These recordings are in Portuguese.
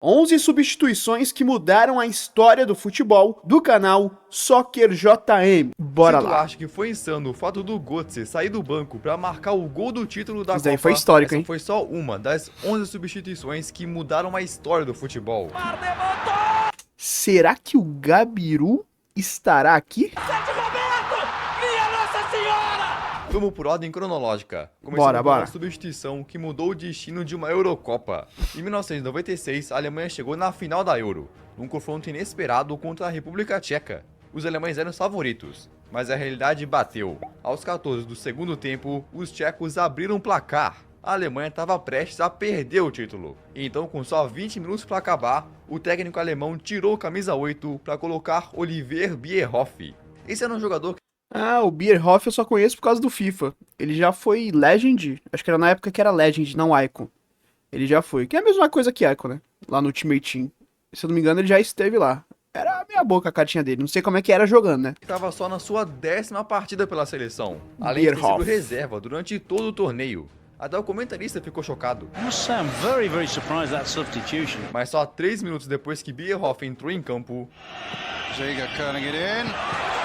11 substituições que mudaram a história do futebol do canal Soccer JM. Bora Se tu lá. acha que foi insano o fato do Götze sair do banco pra marcar o gol do título da Isso Copa, daí foi histórico, essa hein? foi só uma das 11 substituições que mudaram a história do futebol. Será que o Gabiru estará aqui? Vamos por ordem cronológica, começando Bora. com uma substituição que mudou o destino de uma Eurocopa. Em 1996, a Alemanha chegou na final da Euro, num confronto inesperado contra a República Tcheca. Os alemães eram os favoritos, mas a realidade bateu. Aos 14 do segundo tempo, os tchecos abriram o placar. A Alemanha estava prestes a perder o título. Então, com só 20 minutos para acabar, o técnico alemão tirou a camisa 8 para colocar Oliver Bierhoff. Esse era um jogador Ah, o Bierhoff eu só conheço por causa do FIFA. Ele já foi Legend, acho que era na época que era Legend, não Icon. Ele já foi, que é a mesma coisa que Icon, né? Lá no Ultimate Team. Se eu não me engano, ele já esteve lá. Era meia boca a cartinha dele, não sei como é que era jogando, né? estava só na sua 10ª partida pela seleção, além de ter sido Bierhoff. reserva durante todo o torneio. Até o comentarista ficou chocado. I must say I'm very surprised that substitution. Mas só 3 minutos depois que Bierhoff entrou em campo, Ziga curling it in.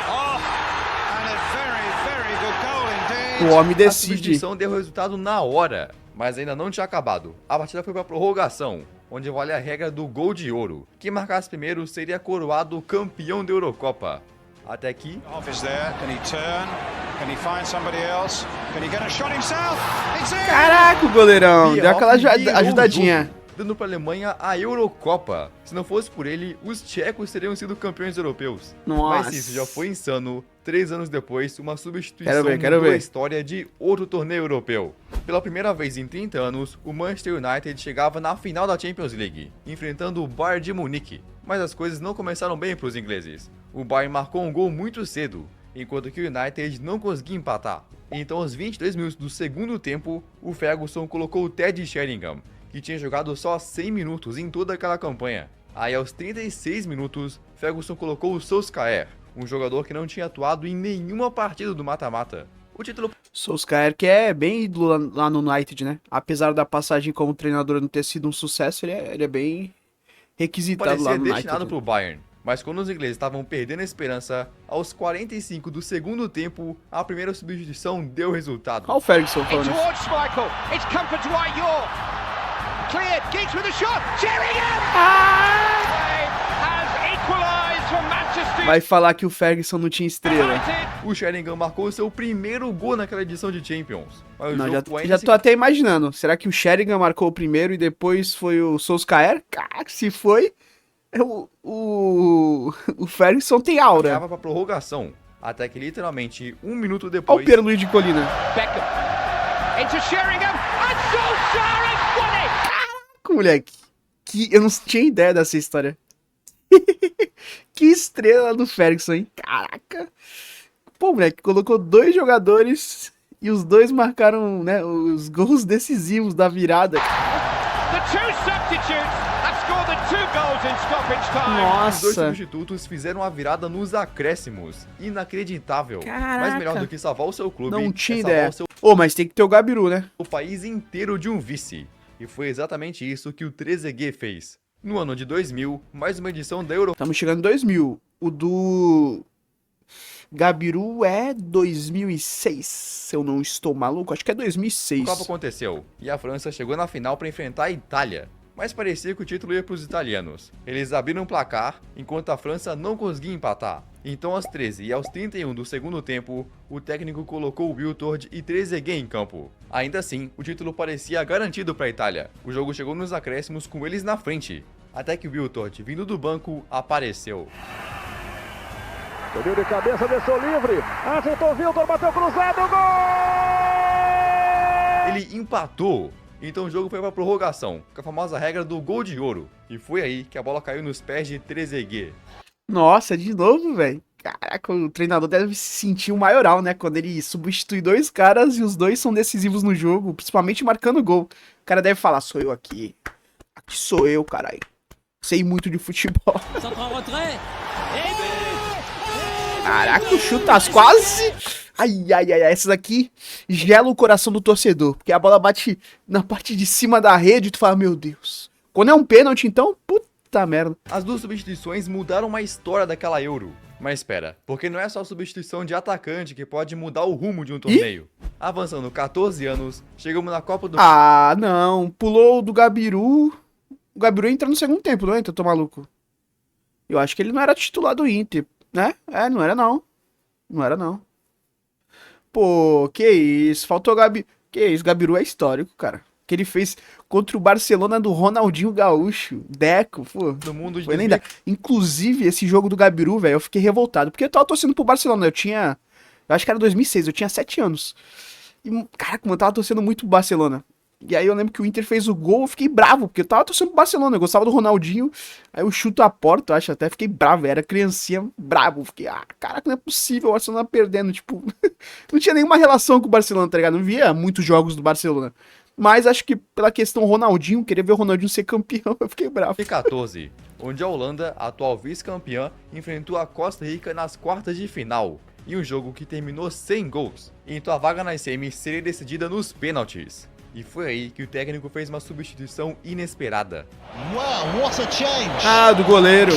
Oh, and a very good goal indeed. O homem a decide. substituição deu resultado na hora, mas ainda não tinha acabado. A partida foi para prorrogação, onde vale a regra do gol de ouro. Quem marcasse primeiro seria coroado campeão da Eurocopa. Até que Off is there. Can he turn? Can he find somebody else? Can he get a shot himself? It's in. Caraca, o goleirão, deu aquela Bierhoff virou o ajudadinha. jogo, dando para a Alemanha a Eurocopa. Se não fosse por ele, os tchecos teriam sido campeões europeus. Nossa. Mas isso já foi insano. 3 anos depois, uma substituição Quero mudou a ver. história de outro torneio europeu. Pela primeira vez em 30 anos, o Manchester United chegava na final da Champions League, enfrentando o Bayern de Munique. Mas as coisas não começaram bem para os ingleses. O Bayern marcou um gol muito cedo, enquanto que o United não conseguia empatar. Então, aos 22 minutos do segundo tempo, o Ferguson colocou o Ted Sheringham, que tinha jogado só 100 minutos em toda aquela campanha. Aí, aos 36 minutos, Ferguson colocou o Solskjaer, um jogador que não tinha atuado em nenhuma partida do mata-mata. O título Solskjaer, que é bem ídolo lá no United, né? Apesar da passagem como treinador não ter sido um sucesso, ele é bem requisitado lá parecia no destinado United. para o Bayern. Mas quando os ingleses estavam perdendo a esperança, aos 45 do segundo tempo, a primeira substituição deu resultado. Olha o Ferguson In falando isso. towards Schmeichel. It's come for Dwight York. Cleared. Giggs with a shot. Sheringham! Has equalised for Manchester Vai falar que o Ferguson não tinha estrela. United. O Sheringham marcou seu primeiro gol naquela edição de Champions. Mas o Não, jogo ainda já se tô até imaginando. Será que o Sheringham marcou o primeiro e depois foi o Solskjaer? Cara, se foi, o Ferguson tem aura. acaba para prorrogação. Até que literalmente 1 minuto Olha o depois, Pierluigi Colina. Beckham. Into Sheringham. And Solskjaer has won it. Moleque, eu não tinha ideia dessa história. Que estrela do Ferguson, hein? Caraca. Pô, moleque, colocou 2 jogadores e os 2 marcaram, né, os gols decisivos da virada. The two substitutes have scored the 2 goals in stoppage time. os dois Nossa. substitutos fizeram a virada nos acréscimos. Inacreditável. Caraca. Mas melhor do que salvar o seu clube, Não tinha é salvar ideia. o seu Ô, mas tem que ter o Gabiru, né? país inteiro de um vice. E foi exatamente isso que o Trezeguet fez. No ano de 2000, mais uma edição da Eurocopa Estamos chegando em 2000. O do Gabiru é 2006, se eu não estou maluco. Acho que é 2006. aconteceu, e a França chegou na final para enfrentar a Itália. Mas parecia que o título ia para os italianos. Eles abriram o placar, enquanto a França não conseguia empatar. Então, aos 13 e aos 31 do segundo tempo, o técnico colocou Wiltord e Trezeguet em campo. Ainda assim, o título parecia garantido para a Itália. O jogo chegou nos acréscimos com eles na frente, até que Wiltord, vindo do banco, apareceu. Subiu de cabeça, deixou livre. Ajeitou o Wilton, bateu cruzado, gol! Ele empatou. Então o jogo foi para prorrogação, com a famosa regra do gol de ouro. E foi aí que a bola caiu nos pés de Trezeguet. Nossa, de novo, velho. Caraca, o treinador deve se sentir o maioral, né? Quando ele substitui 2 caras e os 2 são decisivos no jogo, principalmente marcando gol. O cara deve falar, sou eu aqui. Aqui sou eu, caralho. Sei muito de futebol. Caraca, o chutas quase. Ai, essas aqui gela o coração do torcedor. Porque a bola bate na parte de cima da rede e tu fala, meu Deus, Quando é um pênalti, então, puta merda. As duas substituições mudaram a história daquela Euro. Mas espera, porque não é só a substituição de atacante que pode mudar o rumo de um torneio. Avançando 14 anos, chegamos na Copa do... Ah, não. Pulou do Gabiru. O Gabiru entra no segundo tempo, não entra? Tô maluco. Eu acho que ele não era titular do Inter, né? É, não era não. Não era não. Pô, que isso. Faltou o Gabiru. Que isso, Gabiru é histórico, cara. Que ele fez contra o Barcelona do Ronaldinho Gaúcho. Deco, pô. do mundo de Foi nem dar. Inclusive, esse jogo do Gabiru, velho, eu fiquei revoltado. Porque eu tava torcendo pro Barcelona. Eu acho que era 2006, eu tinha 7 anos. E, cara, como eu tava torcendo muito pro Barcelona. E aí eu lembro que o Inter fez o gol, eu fiquei bravo, porque eu tava torcendo pro Barcelona. Eu gostava do Ronaldinho. Aí eu chuto a porta, eu acho, até fiquei bravo. Era criancinha, bravo. Fiquei, caraca, não é possível o Barcelona perdendo. Tipo, não tinha nenhuma relação com o Barcelona, tá ligado? Não via muitos jogos do Barcelona. Mas acho que pela questão Ronaldinho, queria ver o Ronaldinho ser campeão, eu fiquei bravo. 2014, onde a Holanda, atual vice-campeã, enfrentou a Costa Rica nas quartas de final, em um jogo que terminou sem gols. Então a vaga nas semis seria decidida nos pênaltis. E foi aí que o técnico fez uma substituição inesperada. Wow, what a change! Ah, do goleiro.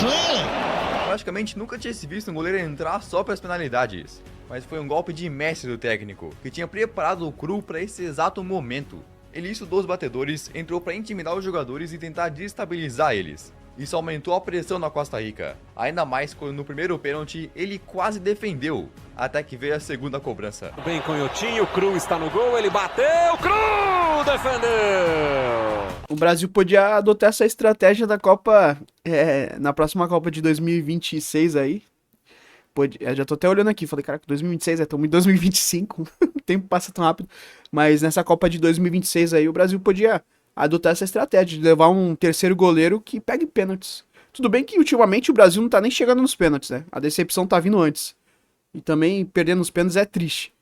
Praticamente nunca tinha se visto um goleiro entrar só para as penalidades, mas foi um golpe de mestre do técnico, que tinha preparado o Cru para esse exato momento. Ele estudou os batedores, entrou para intimidar os jogadores e tentar destabilizar eles. Isso aumentou a pressão na Costa Rica, ainda mais quando no primeiro pênalti ele quase defendeu, até que veio a segunda cobrança. Bem canhotinho, o Cru está no gol, ele bateu, Cru defendeu! O Brasil podia adotar essa estratégia da Copa, na próxima Copa de 2026 aí. Já tô até olhando aqui, falei, caraca, 2026, estamos em 2025, o tempo passa tão rápido. Mas nessa Copa de 2026 aí, o Brasil podia adotar essa estratégia de levar um terceiro goleiro que pegue pênaltis. Tudo bem que ultimamente o Brasil não tá nem chegando nos pênaltis, né? A decepção tá vindo antes. E também perder nos pênaltis é triste.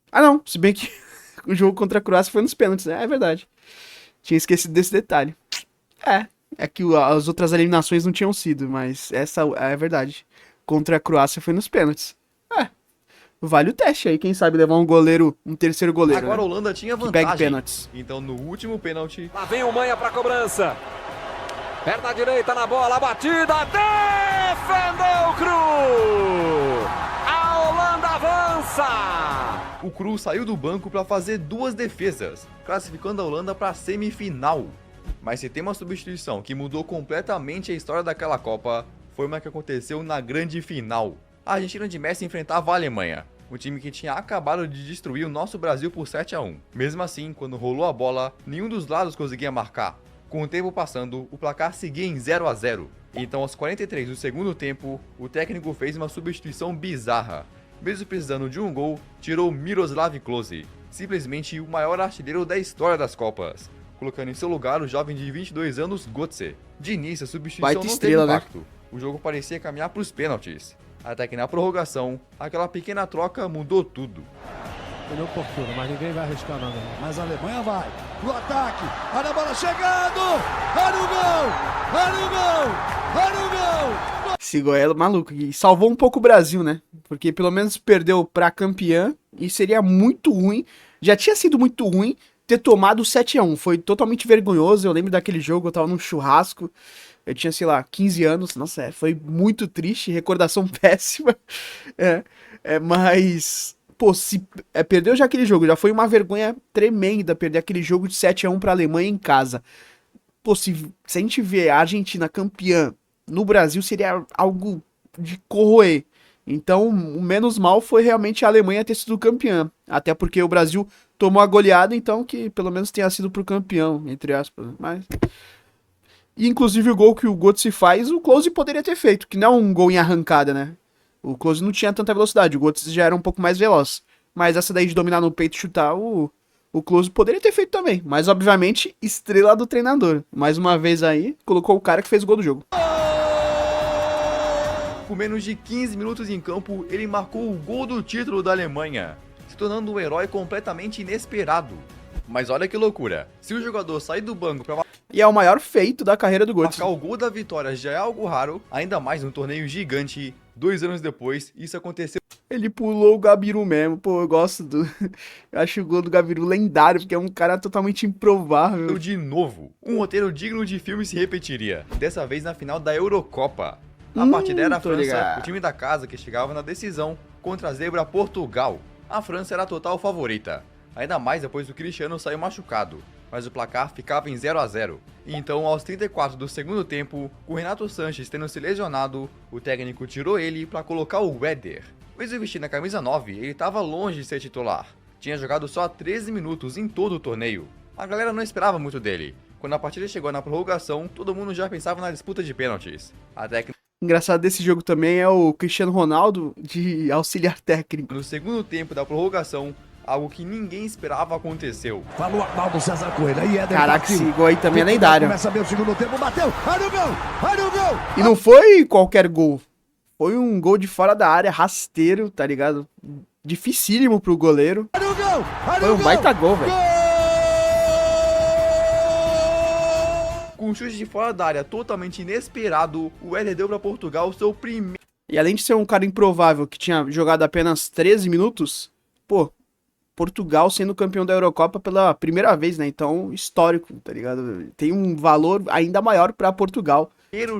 Ah não, se bem que o jogo contra a Croácia foi nos pênaltis, né? É verdade. Tinha esquecido desse detalhe. É que as outras eliminações não tinham sido, mas essa é verdade. Contra a Croácia foi nos pênaltis. Vale o teste aí, quem sabe levar um terceiro goleiro. Agora né? a Holanda tinha Que pegue vantagem, pênaltis. então no último pênalti, Lá vem o Manha para cobrança. Perna direita na bola, batida, defendeu o Cru! A Holanda avança! o Cru saiu do banco para fazer duas defesas, classificando a Holanda para a semifinal. Mas se tem uma substituição que mudou completamente a história daquela Copa, foi uma que aconteceu na grande final. A Argentina de Messi enfrentava a Alemanha, um time que tinha acabado de destruir o nosso Brasil por 7-1. Mesmo assim, quando rolou a bola, nenhum dos lados conseguia marcar. Com o tempo passando, o placar seguia em 0-0. Então, aos 43 do segundo tempo, o técnico fez uma substituição bizarra. Mesmo precisando de um gol, tirou Miroslav Klose, simplesmente o maior artilheiro da história das Copas, colocando em seu lugar o jovem de 22 anos Götze. De início, a substituição Baita não estrela, teve né? impacto. O jogo parecia caminhar para os pênaltis. Até que na prorrogação, aquela pequena troca mudou tudo. Ele oportuno, mas ninguém vai arriscar nada. Mas a Alemanha vai pro ataque. Olha a bola chegando! Olha o gol! Olha o gol! Olha o gol! Esse goleiro maluco. E salvou um pouco o Brasil, né? Porque pelo menos perdeu pra campeã. E seria muito ruim. Já tinha sido muito ruim ter tomado o 7-1. Foi totalmente vergonhoso. Eu lembro daquele jogo, eu tava num churrasco. Eu tinha, sei lá, 15 anos. Nossa, foi muito triste. Recordação péssima. Mas... Pô, se perdeu já aquele jogo, já foi uma vergonha tremenda perder aquele jogo de 7-1 pra Alemanha em casa. Pô, se a gente vê a Argentina campeã no Brasil, seria algo de corroer. Então, o menos mal foi realmente a Alemanha ter sido campeã. Até porque o Brasil tomou a goleada, então que pelo menos tenha sido pro campeão, entre aspas. Mas... E, inclusive o gol que o Götze faz, o Klose poderia ter feito, que não é um gol em arrancada, né? O Klose não tinha tanta velocidade, o Götze já era um pouco mais veloz. Mas essa daí de dominar no peito e chutar, o Klose poderia ter feito também. Mas, obviamente, estrela do treinador. Mais uma vez aí, colocou o cara que fez o gol do jogo. Com menos de 15 minutos em campo, ele marcou o gol do título da Alemanha, se tornando um herói completamente inesperado. Mas olha que loucura, se o jogador sair do banco para E é o maior feito da carreira do Götze. marcar o gol da vitória já é algo raro, ainda mais num torneio gigante, 2 anos depois, isso aconteceu Ele pulou o Gabiru mesmo. Pô, eu gosto do. Eu acho o gol do Gabiru lendário, porque é um cara totalmente improvável. de novo. Um roteiro digno de filme se repetiria, dessa vez na final da Eurocopa. A partida era a tô França, ligado. o time da casa que chegava na decisão contra a zebra Portugal. A França era a total favorita, ainda mais depois do Cristiano sair machucado, mas o placar ficava em 0 a 0. E então, aos 34 do segundo tempo, com Renato Sanches tendo se lesionado, o técnico tirou ele para colocar o Éder. Mesmo vestindo a camisa 9, ele estava longe de ser titular. Tinha jogado só 13 minutos em todo o torneio. A galera não esperava muito dele. Quando a partida chegou na prorrogação, todo mundo já pensava na disputa de pênaltis. Até que Engraçado desse jogo também é o Cristiano Ronaldo de auxiliar técnico. no segundo tempo da prorrogação, algo que ninguém esperava aconteceu. Falou Arnaldo César Coelho. Aí Éder Caraca, partiu. esse gol aí também é Portugal lendário. Começa bem o segundo tempo, bateu. Olha o gol! Olha o gol! E não foi qualquer gol. Foi um gol de fora da área, rasteiro, tá ligado? Dificílimo pro goleiro. Olha o gol! Olha Foi o um gol! baita gol, velho. Com um chute de fora da área totalmente inesperado, o Éder deu para Portugal seu primeiro E além de ser um cara improvável que tinha jogado apenas 13 minutos, pô, Portugal sendo campeão da Eurocopa pela primeira vez, né? Então, histórico, tá ligado? Tem um valor ainda maior pra Portugal.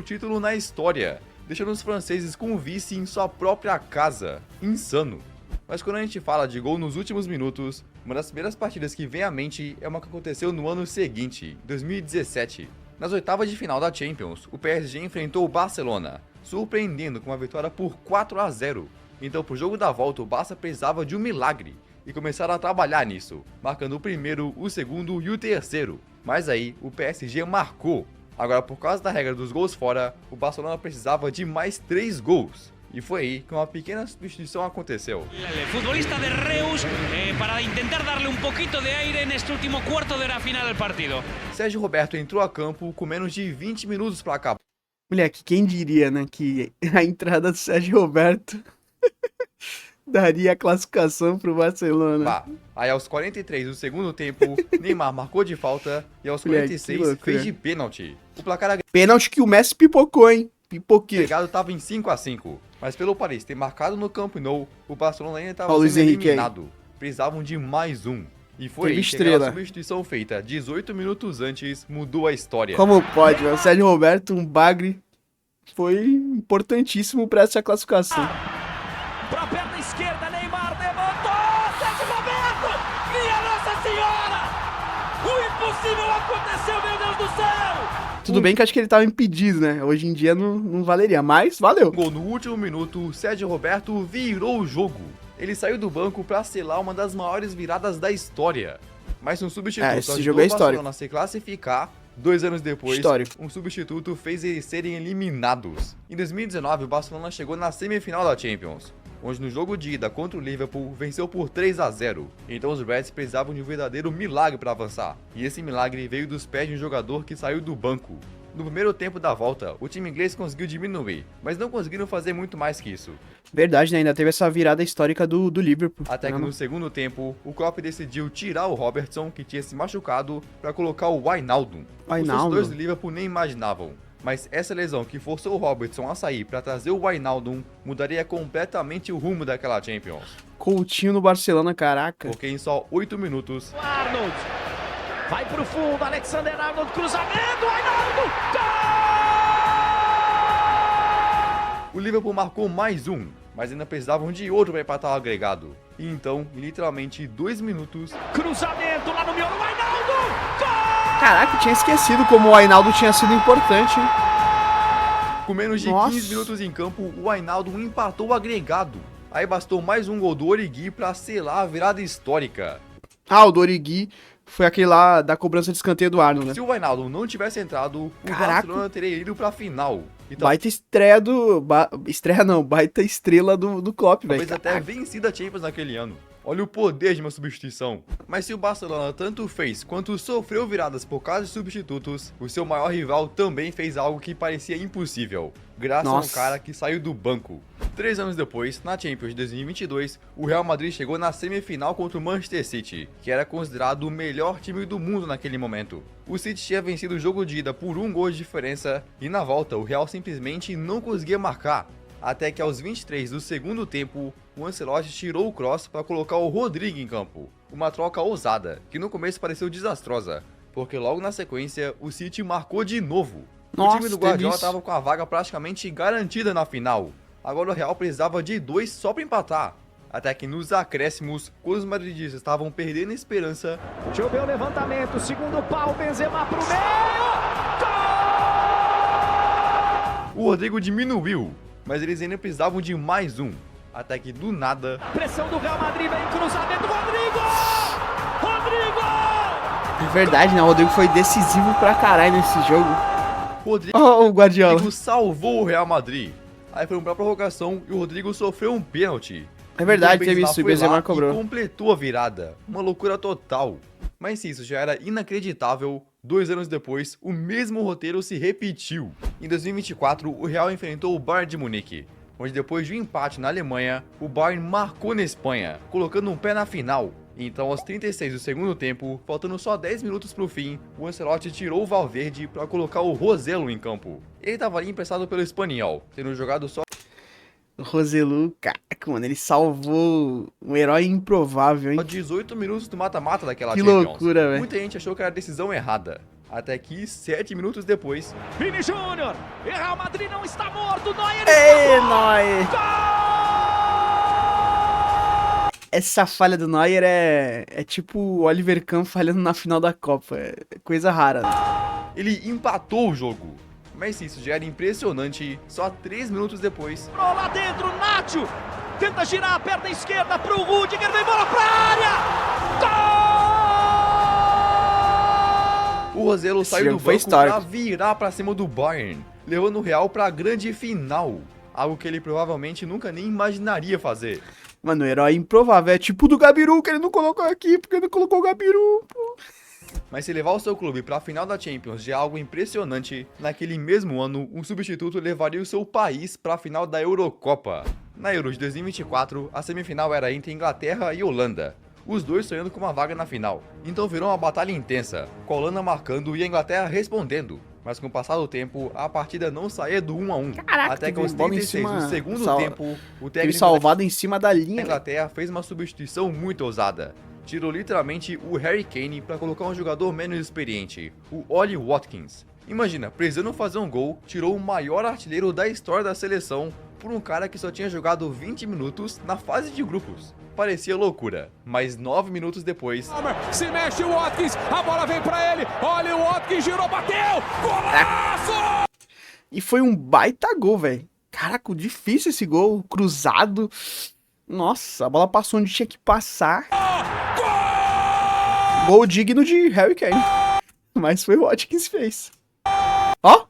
título na história, deixando os franceses com o vice em sua própria casa. Insano. Mas quando a gente fala de gol nos últimos minutos, uma das primeiras partidas que vem à mente é uma que aconteceu no ano seguinte, 2017. Nas oitavas de final da Champions, o PSG enfrentou o Barcelona, surpreendendo com uma vitória por 4 a 0. Então, pro jogo da volta, o Barça precisava de um milagre, e começaram a trabalhar nisso, marcando o primeiro, o segundo e o terceiro. Mas aí, o PSG marcou. Agora, por causa da regra dos gols fora, o Barcelona precisava de mais 3 gols. E foi aí que uma pequena substituição aconteceu. El futbolista de Reus para intentar darle un poquito de aire neste último cuarto de hora final del partido. Sérgio Roberto entrou a campo com menos de 20 minutos para acabar. Moleque, quem diria, né, que a entrada do Sérgio Roberto daria a classificação pro Barcelona. Aí aos 43 do segundo tempo, Neymar marcou de falta e aos Moleque, 46 que loucura. fez de pênalti. O placar Pênalti que o Messi pipocou, hein? Pipoqueiro. agregado estava em 5 a 5, mas pelo Paris ter marcado no Camp Nou, o Barcelona ainda Ó, estava o Luiz sendo Henrique aí. eliminado. Precisavam de mais um. E foi Teve aí que aquela estrela. substituição feita 18 minutos antes mudou a história. Como pode, velho? O Sérgio Roberto, um bagre, foi importantíssimo pra essa classificação. Pra perna esquerda, Neymar levantou! Sérgio Roberto! Minha Nossa Senhora! O impossível aconteceu, meu Deus do céu! Tudo bem que acho que ele tava impedido, né? Hoje em dia não valeria, mas valeu. Gol no último minuto, Sérgio Roberto virou o jogo. Ele saiu do banco para selar uma das maiores viradas da história. Mas um substituto Esse ajudou jogo é o histórico. Barcelona a se classificar. 2 anos depois, Histórico. um substituto fez eles serem eliminados. Em 2019, o Barcelona chegou na semifinal da Champions, onde no jogo de ida contra o Liverpool venceu por 3 a 0. Então os Reds precisavam de um verdadeiro milagre para avançar. E esse milagre veio dos pés de um jogador que saiu do banco. No primeiro tempo da volta, o time inglês conseguiu diminuir, mas não conseguiram fazer muito mais que isso. Verdade, né? Ainda teve essa virada histórica do Liverpool. Até que Não, no segundo tempo, o Klopp decidiu tirar o Robertson, que tinha se machucado, para colocar o Wijnaldum. Os Wijnaldum. torcedores do Liverpool nem imaginavam, mas essa lesão que forçou o Robertson a sair para trazer o Wijnaldum mudaria completamente o rumo daquela Champions. Coutinho no Barcelona, caraca. Porque em só 8 minutos, Arnold! Vai pro fundo, Alexander Arnold, cruzamento, Arnaldo! o Liverpool marcou mais um, mas ainda precisavam de outro para empatar o agregado. E então, em literalmente 2 minutos, Cruzamento lá no miolo, Arnaldo! Caraca, eu tinha esquecido como o Wijnaldum tinha sido importante, hein? com menos de Nossa. 15 minutos em campo, o Wijnaldum empatou o agregado. Aí bastou mais um gol do Origi para selar a virada histórica. Ah, o do Origi foi aquele lá da cobrança de escanteio do Arnold, né? Se o Wijnaldum não tivesse entrado, o Caraca. Barcelona teria ido pra final. E Baita estreia do... Estreia não, baita estrela do Klopp, velho. talvez até vencida a Champions naquele ano. Olha o poder de uma substituição. Mas se o Barcelona tanto fez quanto sofreu viradas por causa de substitutos, o seu maior rival também fez algo que parecia impossível, graças a um Nossa. cara que saiu do banco. 3 anos depois, na Champions de 2022, o Real Madrid chegou na semifinal contra o Manchester City, que era considerado o melhor time do mundo naquele momento. O City tinha vencido o jogo de ida por 1 gol de diferença, e na volta o Real simplesmente não conseguia marcar. Até que aos 23 do segundo tempo, o Ancelotti tirou o Kroos para colocar o Rodrigo em campo. Uma troca ousada, que no começo pareceu desastrosa, porque logo na sequência o City marcou de novo. Nossa, o time do Guardiola delícia. estava com a vaga praticamente garantida na final. Agora o Real precisava de 2 só para empatar. Até que nos acréscimos, quando os madridistas estavam perdendo a esperança, Choveu o levantamento, segundo pau, Benzema pro meio. o Rodrigo diminuiu, mas eles ainda precisavam de mais um. Até que do nada, Pressão do Real Madrid, vem cruzamento, Rodrigo! Rodrigo! É verdade, né? O Rodrigo foi decisivo pra caralho nesse jogo. Rodrigo Ó, o Guardiola. salvou o Real Madrid. Aí foi pra prorrogação e o Rodrigo sofreu um pênalti. É verdade, Então, teve isso, o foi Benzema lá cobrou. E completou a virada. Uma loucura total. Mas se isso já era inacreditável, 2 anos depois, o mesmo roteiro se repetiu. Em 2024, o Real enfrentou o Bayern de Munique, onde depois de um empate na Alemanha, o Bayern marcou na Espanha, colocando um pé na final. Então, aos 36 do segundo tempo, faltando só 10 minutos pro fim, o Ancelotti tirou o Valverde para colocar o Roselu em campo. Ele estava ali emprestado pelo Espanhol, tendo jogado só O Roselu, caraca, mano, ele salvou um herói improvável, hein? 18 minutos do mata-mata daquela Que Champions. loucura, velho. Muita gente achou que era a decisão errada. Até que 7 minutos depois, Vini Júnior! E Real Madrid não está morto, Neuer Ei, está Neuer! Gol! Essa falha do Neuer é tipo o Oliver Kahn falhando na final da Copa. É coisa rara. ele empatou o jogo. Mas se isso já era impressionante, só 3 minutos depois, Lá dentro, Nacho! Tenta girar a perna esquerda pro Rudiger, vem bola pra área! Gol! o Roselu Esse saiu do jogo foi banco pra histórico. virar pra cima do Bayern, levando o Real pra grande final. Algo que ele provavelmente nunca nem imaginaria fazer. Mano, o herói improvável. É tipo o do Gabiru, que ele não colocou aqui, porque ele não colocou o Gabiru. Mas se levar o seu clube para a final da Champions já é algo impressionante, naquele mesmo ano, um substituto levaria o seu país para a final da Eurocopa. Na Euro de 2024, a semifinal era entre Inglaterra e Holanda, os dois sonhando com uma vaga na final. Então virou uma batalha intensa, com a Holanda marcando e a Inglaterra respondendo. Mas com o passar do tempo, a partida não saía do 1 a 1. Caraca, Até que teve aos bola em 36 do cima, segundo tempo, o Teve técnico salvado em cima da da linha. velho. Inglaterra fez uma substituição muito ousada. Tirou literalmente o Harry Kane para colocar um jogador menos experiente, o Ollie Watkins. Imagina, precisando fazer um gol, tirou o maior artilheiro da história da seleção por um cara que só tinha jogado 20 minutos na fase de grupos. Parecia loucura, mas 9 minutos depois, Se mexe o Watkins, a bola vem pra ele. Olha o Watkins, girou, bateu. Golaço! E foi um baita gol, velho. Caraca, difícil esse gol, cruzado. Nossa, a bola passou onde tinha que passar. Gol digno de Harry Kane. Mas foi o Watkins que fez. Ó,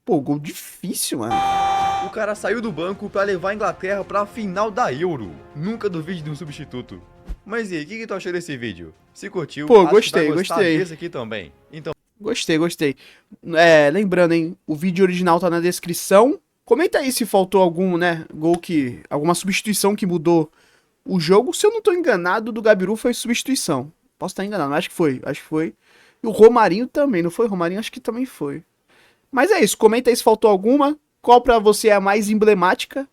pô, gol difícil, mano. o cara saiu do banco para levar a Inglaterra para a final da Euro. Nunca duvide de um substituto. Mas e aí, o que tu achou desse vídeo? Se curtiu, Pô, acho que gostei, vai gostar gostei. desse aqui também. Então, Gostei. Lembrando, hein, o vídeo original tá na descrição. Comenta aí se faltou algum, né, alguma substituição que mudou o jogo. Se eu não tô enganado, do Gabiru foi substituição. Posso estar enganado, mas acho que foi. E o Romarinho também, não foi? O Romarinho acho que também foi. Mas é isso, comenta aí se faltou alguma, qual pra você é a mais emblemática.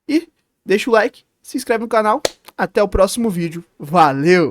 E deixa o like, se inscreve no canal. Até o próximo vídeo. Valeu!